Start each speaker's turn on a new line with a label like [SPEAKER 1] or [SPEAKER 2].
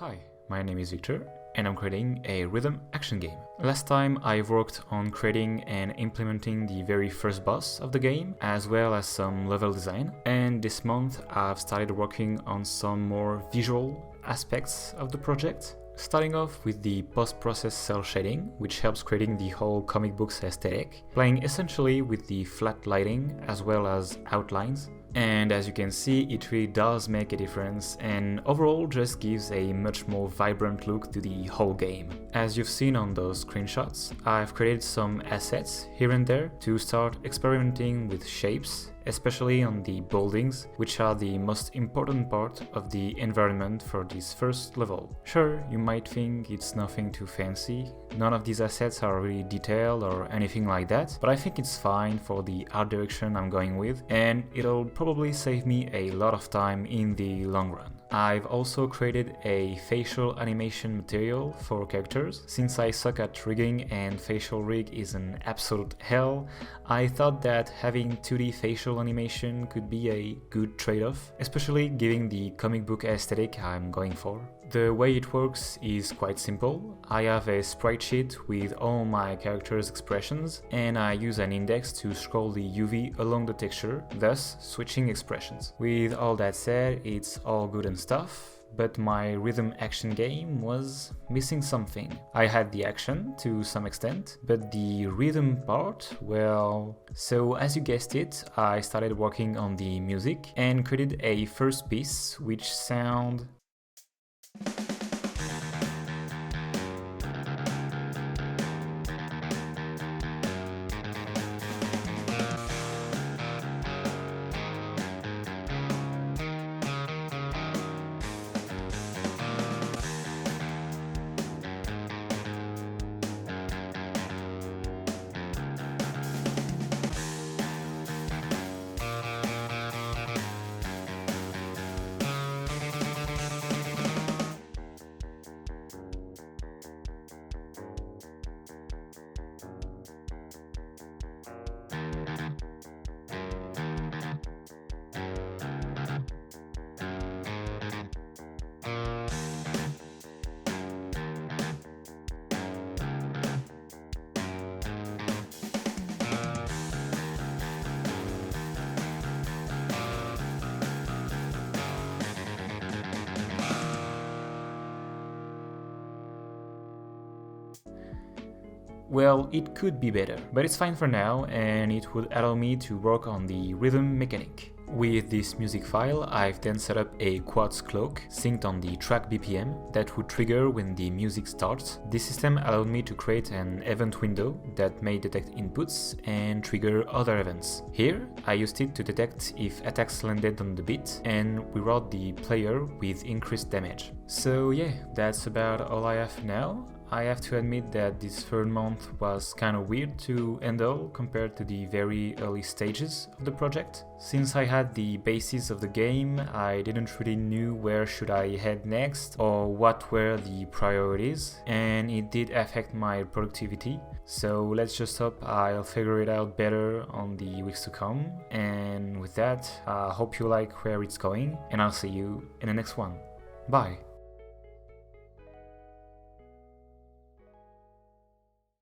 [SPEAKER 1] Hi, my name is Victor and I'm creating a rhythm action game. Last time I worked on creating and implementing the very first boss of the game, as well as some level design, and this month I've started working on some more visual aspects of the project. Starting off with the post-process cel shading, which helps creating the whole comic book's aesthetic, playing essentially with the flat lighting as well as outlines. And as you can see, it really does make a difference and overall just gives a much more vibrant look to the whole game. As you've seen on those screenshots, I've created some assets here and there to start experimenting with shapes, especially on the buildings, which are the most important part of the environment for this first level. Sure, you might think it's nothing too fancy, none of these assets are really detailed or anything like that, but I think it's fine for the art direction I'm going with, and it'll probably save me a lot of time in the long run. I've also created a facial animation material for characters. Since I suck at rigging and facial rig is an absolute hell, I thought that having 2D facial animation could be a good trade-off, especially given the comic book aesthetic I'm going for. The way it works is quite simple. I have a sprite sheet with all my characters' expressions, and I use an index to scroll the UV along the texture, thus switching expressions. With all that said, it's all good and stuff, but my rhythm action game was missing something. I had the action to some extent, but the rhythm part, well... So as you guessed it, I started working on the music and created a first piece which sound... Well, it could be better, but it's fine for now and it would allow me to work on the rhythm mechanic. With this music file, I've then set up a quartz clock synced on the track BPM that would trigger when the music starts. This system allowed me to create an event window that may detect inputs and trigger other events. Here, I used it to detect if attacks landed on the beat and reward the player with increased damage. So yeah, that's about all I have now. I have to admit that this third month was kind of weird to handle compared to the very early stages of the project. Since I had the basis of the game, I didn't really know where should I head next or what were the priorities, and it did affect my productivity. So let's just hope I'll figure it out better on the weeks to come, and with that, I hope you like where it's going, and I'll see you in the next one. Bye!